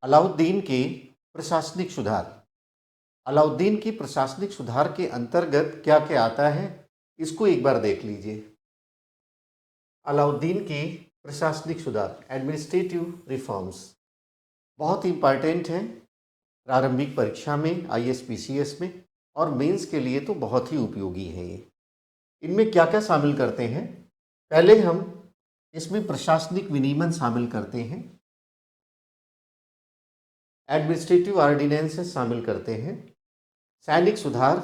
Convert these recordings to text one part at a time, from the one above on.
अलाउद्दीन के प्रशासनिक सुधार। अलाउद्दीन की प्रशासनिक सुधार के अंतर्गत क्या क्या आता है, इसको एक बार देख लीजिए। अलाउद्दीन के प्रशासनिक सुधार, एडमिनिस्ट्रेटिव रिफॉर्म्स, बहुत ही इंपॉर्टेंट हैं प्रारंभिक परीक्षा में, आईएएस में और मेंस के लिए तो बहुत ही उपयोगी है ये। इनमें क्या क्या शामिल करते हैं? पहले हम इसमें प्रशासनिक विनियमन शामिल करते हैं, एडमिनिस्ट्रेटिव ऑर्डिनेंसेस शामिल करते हैं, सैनिक सुधार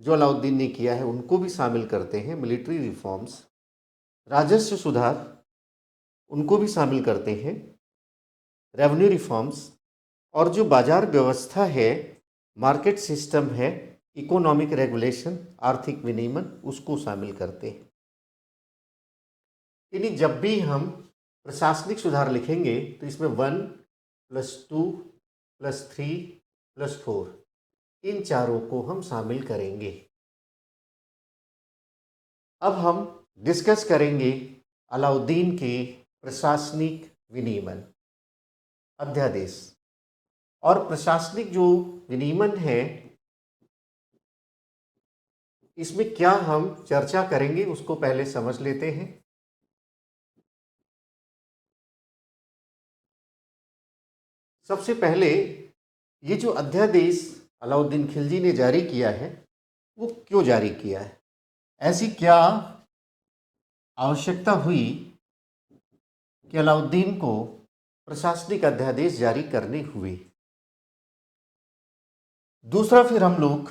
जो अलाउद्दीन ने किया है उनको भी शामिल करते हैं, मिलिट्री रिफॉर्म्स, राजस्व सुधार उनको भी शामिल करते हैं, रेवेन्यू रिफॉर्म्स, और जो बाजार व्यवस्था है, मार्केट सिस्टम है, इकोनॉमिक रेगुलेशन, आर्थिक विनियमन, उसको शामिल करते हैं। यानी जब भी हम प्रशासनिक सुधार लिखेंगे तो इसमें 1 + 2 + 3 + 4 इन चारों को हम शामिल करेंगे। अब हम डिस्कस करेंगे अलाउद्दीन के प्रशासनिक विनियमन अध्यादेश। और प्रशासनिक जो विनियमन है, इसमें क्या हम चर्चा करेंगे उसको पहले समझ लेते हैं। सबसे पहले ये जो अध्यादेश अलाउद्दीन खिलजी ने जारी किया है, वो क्यों जारी किया है? ऐसी क्या आवश्यकता हुई कि अलाउद्दीन को प्रशासनिक अध्यादेश जारी करने हुए? दूसरा, फिर हम लोग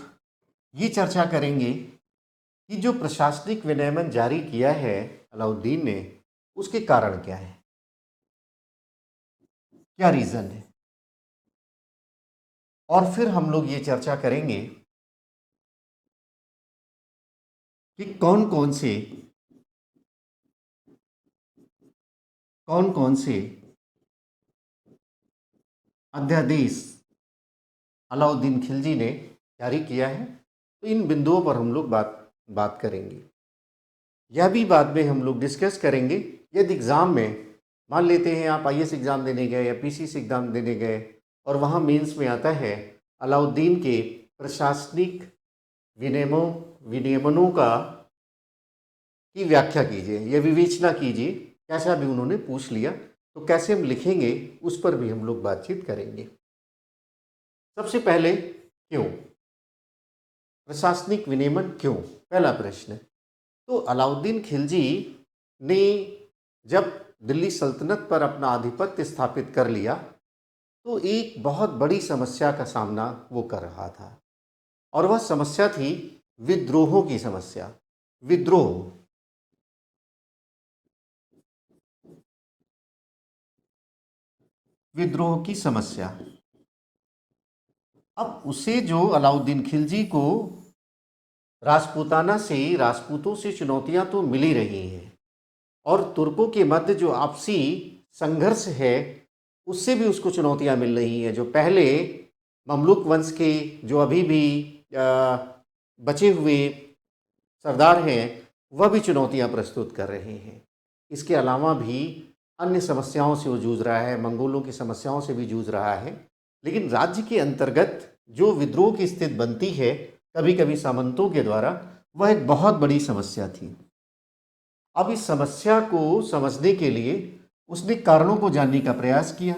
ये चर्चा करेंगे कि जो प्रशासनिक विनियमन जारी किया है अलाउद्दीन ने, उसके कारण क्या है, क्या रीज़न है। और फिर हम लोग ये चर्चा करेंगे कि कौन कौन से अध्यादेश अलाउद्दीन खिलजी ने जारी किया है। तो इन बिंदुओं पर हम लोग बात करेंगे। यह भी बाद में हम लोग डिस्कस करेंगे, यदि एग्ज़ाम में मान लेते हैं आप आईएएस एग्ज़ाम देने गए या पीसीसी एग्ज़ाम देने गए और वहाँ मेंस में आता है अलाउद्दीन के प्रशासनिक विनियमनों की व्याख्या कीजिए या विवेचना कीजिए, कैसा भी उन्होंने पूछ लिया तो कैसे हम लिखेंगे उस पर भी हम लोग बातचीत करेंगे। सबसे पहले, क्यों प्रशासनिक विनियमन, क्यों? पहला प्रश्न। तो अलाउद्दीन खिलजी ने जब दिल्ली सल्तनत पर अपना आधिपत्य स्थापित कर लिया तो एक बहुत बड़ी समस्या का सामना वो कर रहा था, और वह समस्या थी विद्रोहों की समस्या। विद्रोह की समस्या। अब उसे जो अलाउद्दीन खिलजी को राजपूतों से चुनौतियां तो मिल ही रही हैं, और तुर्कों के मध्य जो आपसी संघर्ष है उससे भी उसको चुनौतियां मिल रही हैं। जो पहले ममलूक वंश के जो अभी भी बचे हुए सरदार हैं, वह भी चुनौतियां प्रस्तुत कर रहे हैं। इसके अलावा भी अन्य समस्याओं से वो जूझ रहा है, मंगोलों की समस्याओं से भी जूझ रहा है। लेकिन राज्य के अंतर्गत जो विद्रोह की स्थिति बनती है कभी कभी सामंतों के द्वारा, वह एक बहुत बड़ी समस्या थी। अब इस समस्या को समझने के लिए उसने कारणों को जानने का प्रयास किया।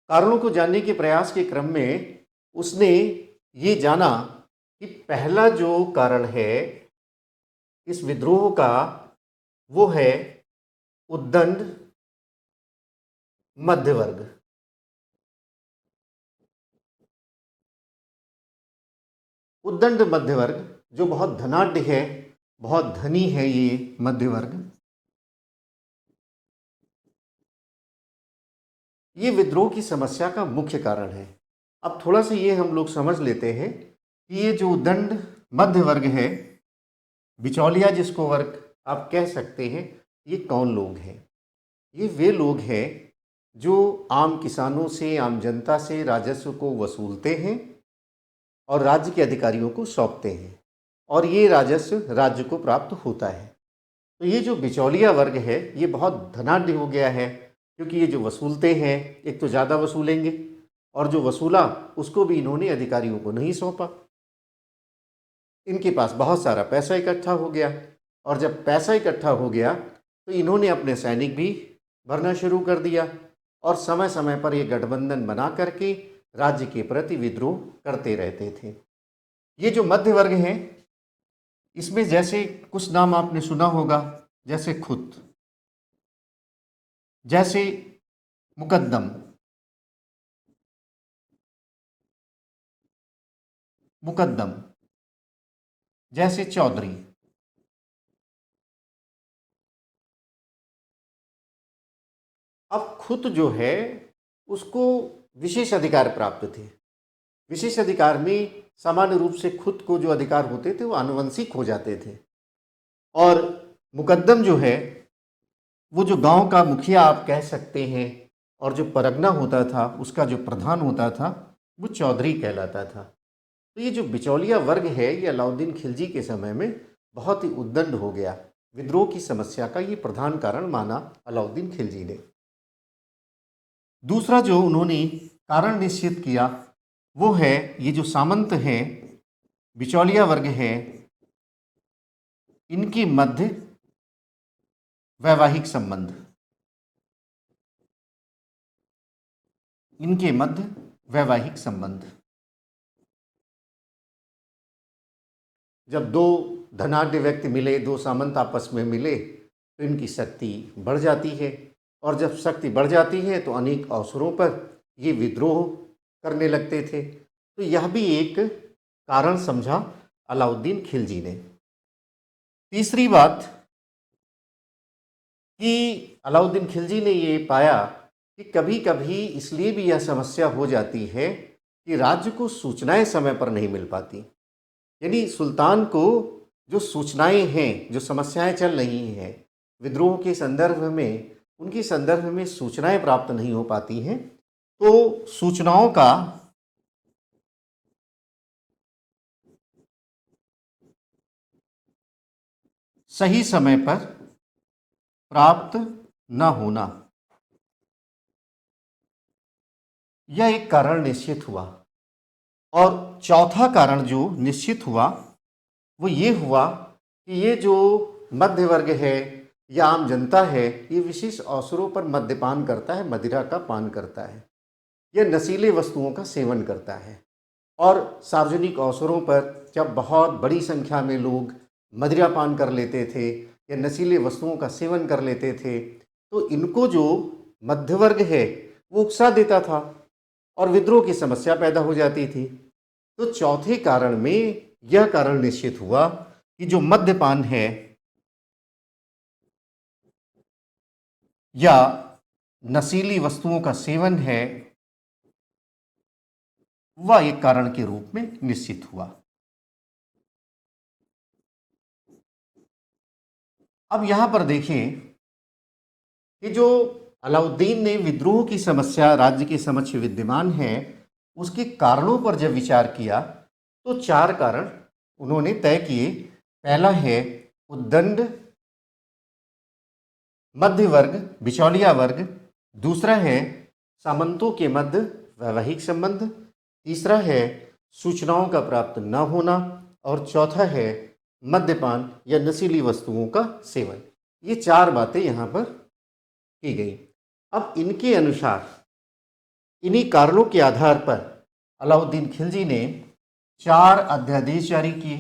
कारणों को जानने के प्रयास के क्रम में उसने ये जाना कि पहला जो कारण है इस विद्रोह का, वो है उद्दंड मध्य वर्ग। उद्दंड मध्य वर्ग जो बहुत धनाढ्य है, बहुत धनी है, ये मध्य वर्ग, ये विद्रोह की समस्या का मुख्य कारण है। अब थोड़ा सा ये हम लोग समझ लेते हैं कि ये जो उद्दंड मध्य वर्ग है, बिचौलिया जिसको वर्ग आप कह सकते हैं, ये कौन लोग हैं? ये वे लोग हैं जो आम किसानों से, आम जनता से राजस्व को वसूलते हैं और राज्य के अधिकारियों को सौंपते हैं, और ये राजस्व राज्य को प्राप्त होता है। तो ये जो बिचौलिया वर्ग है ये बहुत धनाढ्य हो गया है, क्योंकि ये जो वसूलते हैं, एक तो ज़्यादा वसूलेंगे, और जो वसूला उसको भी इन्होंने अधिकारियों को नहीं सौंपा। इनके पास बहुत सारा पैसा इकट्ठा हो गया, और जब पैसा इकट्ठा हो गया तो इन्होंने अपने सैनिक भी भरना शुरू कर दिया, और समय समय पर ये गठबंधन बना करके राज्य के प्रति विद्रोह करते रहते थे। ये जो मध्य वर्ग है, इसमें जैसे कुछ नाम आपने सुना होगा, जैसे खुद, जैसे मुकद्दम, मुकद्दम, जैसे चौधरी। अब खुद जो है उसको विशेष अधिकार प्राप्त थे। विशेष अधिकार में सामान्य रूप से खुद को जो अधिकार होते थे वो आनुवंशिक हो जाते थे, और मुकद्दम जो है वो जो गांव का मुखिया आप कह सकते हैं, और जो परगना होता था उसका जो प्रधान होता था वो चौधरी कहलाता था। तो ये जो बिचौलिया वर्ग है ये अलाउद्दीन खिलजी के समय में बहुत ही उद्दंड हो गया। विद्रोह की समस्या का ये प्रधान कारण माना अलाउद्दीन खिलजी ने। दूसरा जो उन्होंने कारण निश्चित किया वो है ये जो सामंत हैं, बिचौलिया वर्ग है, इनके मध्य वैवाहिक संबंध, इनके मध्य वैवाहिक संबंध। जब दो धनाढ्य व्यक्ति मिले, दो सामंत आपस में मिले, तो इनकी शक्ति बढ़ जाती है, और जब शक्ति बढ़ जाती है तो अनेक अवसरों पर ये विद्रोह करने लगते थे। तो यह भी एक कारण समझा अलाउद्दीन खिलजी ने। तीसरी बात कि अलाउद्दीन खिलजी ने ये पाया कि कभी कभी इसलिए भी यह समस्या हो जाती है कि राज्य को सूचनाएं समय पर नहीं मिल पाती। यानी सुल्तान को जो सूचनाएं हैं, जो समस्याएं चल रही हैं विद्रोह के संदर्भ में, उनके संदर्भ में सूचनाएं प्राप्त नहीं हो पाती हैं। तो सूचनाओं का सही समय पर प्राप्त न होना, यह एक कारण निश्चित हुआ। और चौथा कारण जो निश्चित हुआ वो ये हुआ कि ये जो मध्य वर्ग है या आम जनता है, ये विशेष अवसरों पर मद्यपान करता है, मदिरा का पान करता है, यह नशीले वस्तुओं का सेवन करता है। और सार्वजनिक अवसरों पर जब बहुत बड़ी संख्या में लोग मदिरा पान कर लेते थे या नशीले वस्तुओं का सेवन कर लेते थे, तो इनको जो मध्य वर्ग है वो उकसा देता था और विद्रोह की समस्या पैदा हो जाती थी। तो चौथे कारण में यह कारण निश्चित हुआ कि जो मद्यपान है या नशीली वस्तुओं का सेवन है वह एक कारण के रूप में निश्चित हुआ। अब यहां पर देखें कि जो अलाउद्दीन ने विद्रोह की समस्या राज्य के समक्ष विद्यमान है उसके कारणों पर जब विचार किया तो चार कारण उन्होंने तय किए। पहला है उद्दंड मध्य वर्ग, बिचौलिया वर्ग। दूसरा है सामंतों के मध्य वैवाहिक संबंध। तीसरा है सूचनाओं का प्राप्त न होना। और चौथा है मद्यपान या नशीली वस्तुओं का सेवन। ये चार बातें यहाँ पर की गई। अब इनके अनुसार, इन्हीं कारणों के आधार पर अलाउद्दीन खिलजी ने 4 अध्यादेश जारी किए।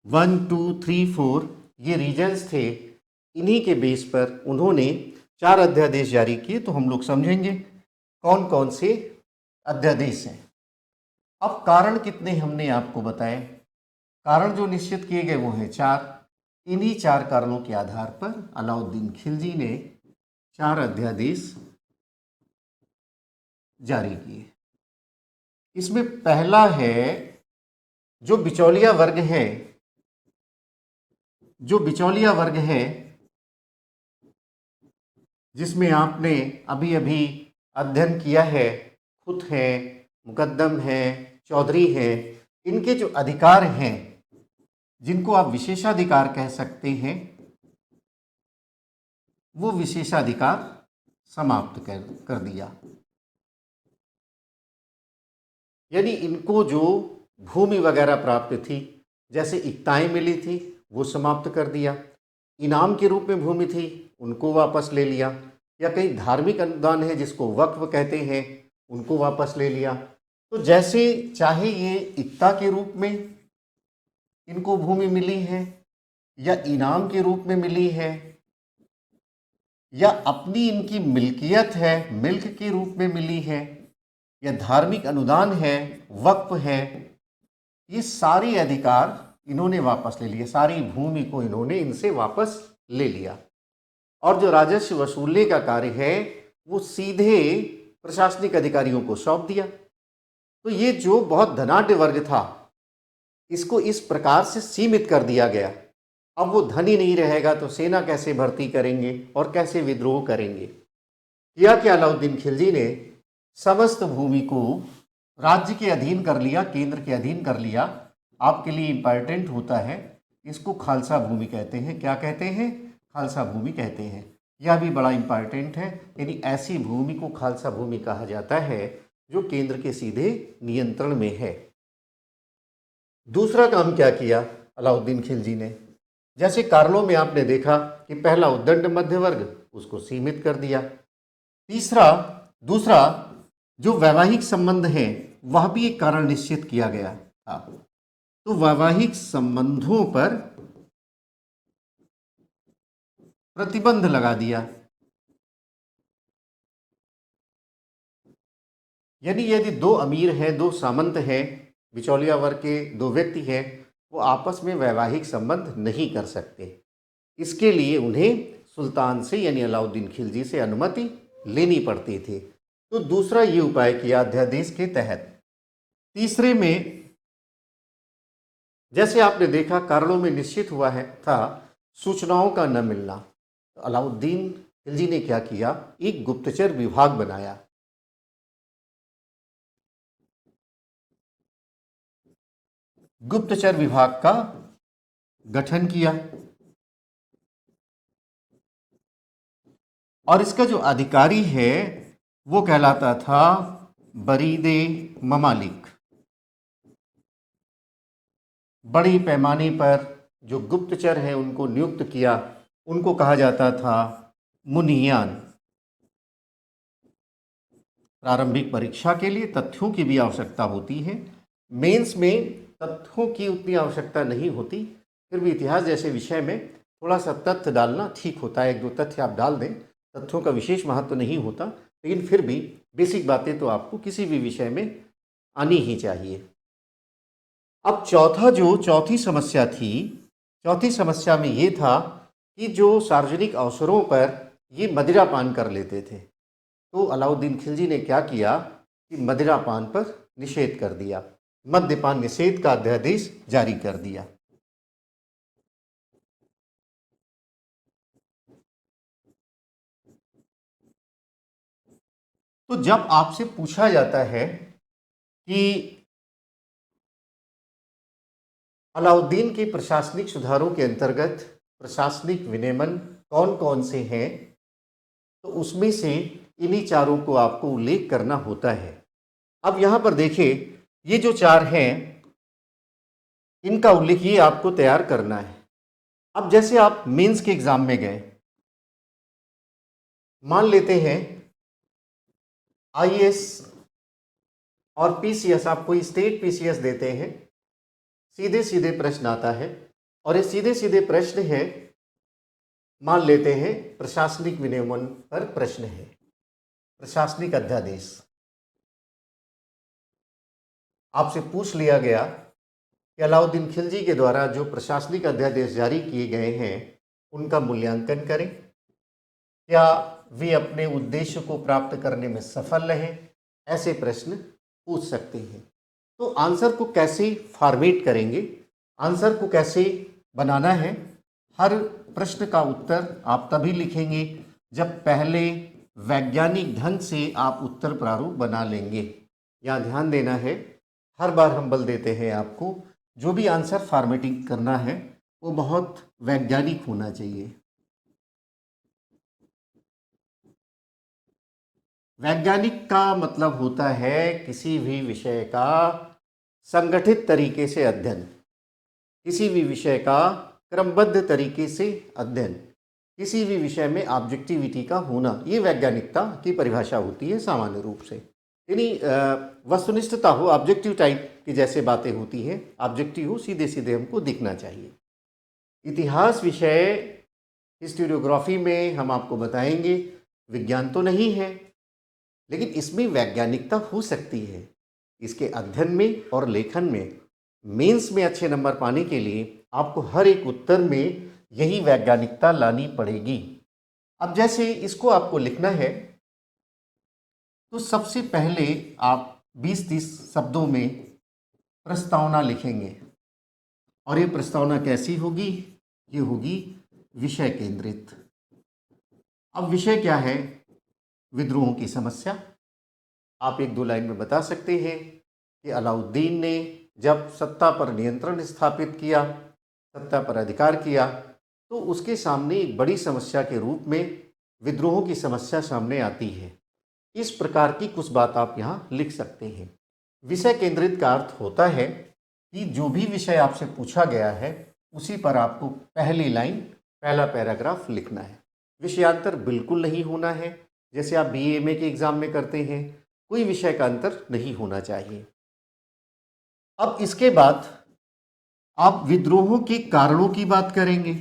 1, 2, 3, 4 ये रीजन्स थे। इन्हीं के बेस पर उन्होंने 4 अध्यादेश जारी किए। तो हम लोग समझेंगे कौन कौन से अध्यादेश हैं। अब कारण कितने हमने आपको बताए, कारण जो निश्चित किए गए वो हैं 4। इन्हीं 4 कारणों के आधार पर अलाउद्दीन खिलजी ने 4 अध्यादेश जारी किए। इसमें पहला है जो बिचौलिया वर्ग है, जो बिचौलिया वर्ग है जिसमें आपने अभी अभी अध्ययन किया है, खुद है, मुकद्दम है, चौधरी है, इनके जो अधिकार हैं जिनको आप विशेषाधिकार कह सकते हैं, वो विशेषाधिकार समाप्त कर दिया। यानी इनको जो भूमि वगैरह प्राप्त थी, जैसे इक्ताएँ मिली थी, वो समाप्त कर दिया। इनाम के रूप में भूमि थी, उनको वापस ले लिया, या कहीं धार्मिक अनुदान है जिसको वक्फ कहते हैं, उनको वापस ले लिया। तो जैसे चाहे ये इक्ता के रूप में इनको भूमि मिली है, या इनाम के रूप में मिली है, या अपनी इनकी मिल्कियत है, मिल्क के रूप में मिली है, या धार्मिक अनुदान है, वक्फ है, ये सारी अधिकार इन्होंने वापस ले लिए, सारी भूमि को इन्होंने इनसे वापस ले लिया। और जो राजस्व वसूलने का कार्य है वो सीधे प्रशासनिक अधिकारियों को सौंप दिया। तो ये जो बहुत धनाढ्य वर्ग था, इसको इस प्रकार से सीमित कर दिया गया। अब वो धनी नहीं रहेगा तो सेना कैसे भर्ती करेंगे और कैसे विद्रोह करेंगे। किया कि अलाउद्दीन खिलजी ने समस्त भूमि को राज्य के अधीन कर लिया, केंद्र के अधीन कर लिया। आपके लिए इंपॉर्टेंट होता है, इसको खालसा भूमि कहते हैं। क्या कहते हैं? खालसा भूमि कहते हैं। यह भी बड़ा इंपॉर्टेंट है, यानी ऐसी भूमि को खालसा भूमि कहा जाता है जो केंद्र के सीधे नियंत्रण में है। दूसरा काम क्या किया अलाउद्दीन खिलजी ने? जैसे कार्लो में आपने देखा कि पहला उद्दंड मध्य वर्ग, उसको सीमित कर दिया। दूसरा जो वैवाहिक संबंध है वह भी एक कारण निश्चित किया गया था। तो वैवाहिक संबंधों पर प्रतिबंध लगा दिया। यानी यदि दो अमीर हैं, दो सामंत हैं, बिचौलिया वर्ग के दो व्यक्ति हैं, वो आपस में वैवाहिक संबंध नहीं कर सकते। इसके लिए उन्हें सुल्तान से यानी अलाउद्दीन खिलजी से अनुमति लेनी पड़ती थी। तो दूसरा ये उपाय किया अध्यादेश के तहत। तीसरे में जैसे आपने देखा कार्लो में निश्चित हुआ है था सूचनाओं का न मिलना, तो अलाउद्दीन खिलजी ने क्या किया? एक गुप्तचर विभाग बनाया। गुप्तचर विभाग का गठन किया और इसका जो अधिकारी है वो कहलाता था बरीदे ममालिक। बड़ी पैमाने पर जो गुप्तचर हैं उनको नियुक्त किया, उनको कहा जाता था मुनियान। प्रारंभिक परीक्षा के लिए तथ्यों की भी आवश्यकता होती है। मेंस में तथ्यों की उतनी आवश्यकता नहीं होती, फिर भी इतिहास जैसे विषय में थोड़ा सा तथ्य डालना ठीक होता है। एक दो तथ्य आप डाल दें, तथ्यों का विशेष महत्व तो नहीं होता, लेकिन फिर भी बेसिक बातें तो आपको किसी भी विषय में आनी ही चाहिए। अब चौथी समस्या थी, चौथी समस्या में ये था कि जो सार्वजनिक अवसरों पर ये मदिरापान कर लेते थे। तो अलाउद्दीन खिलजी ने क्या किया कि मदिरापान पर निषेध कर दिया, मद्यपान निषेध का अध्यादेश जारी कर दिया। तो जब आपसे पूछा जाता है कि अलाउद्दीन के प्रशासनिक सुधारों के अंतर्गत प्रशासनिक विनियमन कौन कौन से हैं, तो उसमें से इन्हीं चारों को आपको उल्लेख करना होता है। अब यहाँ पर देखिए, ये जो चार हैं इनका उल्लेख ये आपको तैयार करना है। अब जैसे आप मेंस के एग्जाम में गए, मान लेते हैं आईएएस और पीसीएस, आप कोई स्टेट पीसीएस देते हैं, सीधे सीधे प्रश्न आता है और ये सीधे सीधे प्रश्न है, मान लेते हैं प्रशासनिक विनियमन पर प्रश्न है, प्रशासनिक अध्यादेश। आपसे पूछ लिया गया कि अलाउद्दीन खिलजी के द्वारा जो प्रशासनिक अध्यादेश जारी किए गए हैं उनका मूल्यांकन करें, क्या वे अपने उद्देश्य को प्राप्त करने में सफल रहे। ऐसे प्रश्न पूछ सकते हैं। तो आंसर को कैसे फॉर्मेट करेंगे, आंसर को कैसे बनाना है, हर प्रश्न का उत्तर आप तभी लिखेंगे जब पहले वैज्ञानिक ढंग से आप उत्तर प्रारूप बना लेंगे। यहाँ ध्यान देना है, हर बार हम बल देते हैं आपको, जो भी आंसर फॉर्मेटिंग करना है वो बहुत वैज्ञानिक होना चाहिए। वैज्ञानिक का मतलब होता है किसी भी विषय का संगठित तरीके से अध्ययन, किसी भी विषय का क्रमबद्ध तरीके से अध्ययन, किसी भी विषय में ऑब्जेक्टिविटी का होना, ये वैज्ञानिकता की परिभाषा होती है सामान्य रूप से। यानी वस्तुनिष्ठता हो, ऑब्जेक्टिव टाइप की जैसे बातें होती हैं, ऑब्जेक्टिव हो, सीधे सीधे हमको दिखना चाहिए। इतिहास विषय हिस्टोरियोग्राफी में हम आपको बताएंगे विज्ञान तो नहीं है, लेकिन इसमें वैज्ञानिकता हो सकती है। इसके अध्ययन में और लेखन में, मेंस में अच्छे नंबर पाने के लिए आपको हर एक उत्तर में यही वैज्ञानिकता लानी पड़ेगी। अब जैसे इसको आपको लिखना है तो सबसे पहले आप 20-30 शब्दों में प्रस्तावना लिखेंगे, और ये प्रस्तावना कैसी होगी? ये होगी विषय केंद्रित। अब विषय क्या है? विद्रोह की समस्या। आप 1-2 लाइन में बता सकते हैं कि अलाउद्दीन ने जब सत्ता पर नियंत्रण स्थापित किया, सत्ता पर अधिकार किया, तो उसके सामने एक बड़ी समस्या के रूप में विद्रोह की समस्या सामने आती है। इस प्रकार की कुछ बात आप यहाँ लिख सकते हैं। विषय केंद्रित का अर्थ होता है कि जो भी विषय आपसे पूछा गया है उसी पर आपको पहली लाइन, पहला पैराग्राफ लिखना है। विषयांतर बिल्कुल नहीं होना है, जैसे आप BA MA के एग्ज़ाम में करते हैं, कोई विषय का अंतर नहीं होना चाहिए। अब इसके बाद आप विद्रोह के कारणों की बात करेंगे।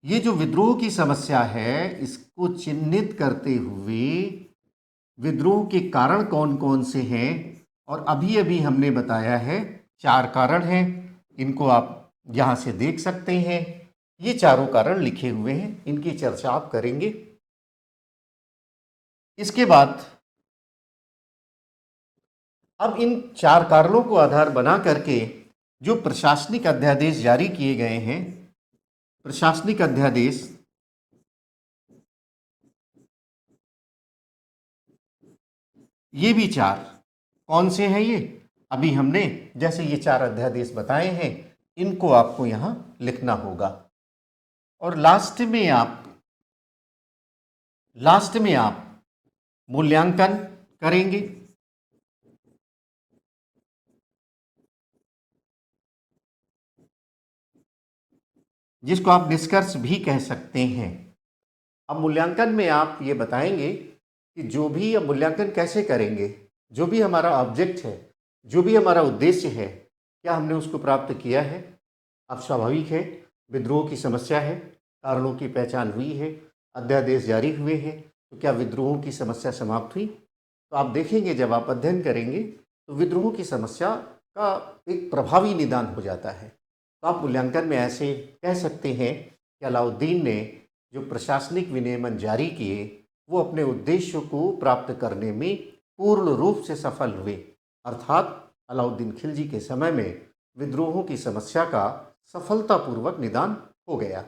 ये जो विद्रोह की समस्या है, इसको चिन्हित करते हुए विद्रोह के कारण कौन कौन से हैं, और अभी अभी हमने बताया है 4 कारण हैं, इनको आप यहाँ से देख सकते हैं। ये चारों कारण लिखे हुए हैं, इनकी चर्चा आप करेंगे। इसके बाद अब इन 4 कारणों को आधार बना करके जो प्रशासनिक अध्यादेश जारी किए गए हैं, प्रशासनिक अध्यादेश ये भी 4 कौन से हैं? ये अभी हमने जैसे ये 4 अध्यादेश बताए हैं, इनको आपको यहाँ लिखना होगा। और लास्ट में आप मूल्यांकन करेंगे। जिसको आप निष्कर्ष भी कह सकते हैं। अब मूल्यांकन में आप ये बताएंगे कि जो भी, अब मूल्यांकन कैसे करेंगे, जो भी हमारा ऑब्जेक्ट है, जो भी हमारा उद्देश्य है, क्या हमने उसको प्राप्त किया है? अब स्वाभाविक है, विद्रोह की समस्या है, कारणों की पहचान हुई है, अध्यादेश जारी हुए हैं, तो क्या विद्रोह की समस्या समाप्त हुई? तो आप देखेंगे जब आप अध्ययन करेंगे तो विद्रोह की समस्या का एक प्रभावी निदान हो जाता है। तो आप मूल्यांकन में ऐसे कह सकते हैं कि अलाउद्दीन ने जो प्रशासनिक विनियमन जारी किए वो अपने उद्देश्य को प्राप्त करने में पूर्ण रूप से सफल हुए, अर्थात अलाउद्दीन खिलजी के समय में विद्रोहों की समस्या का सफलतापूर्वक निदान हो गया।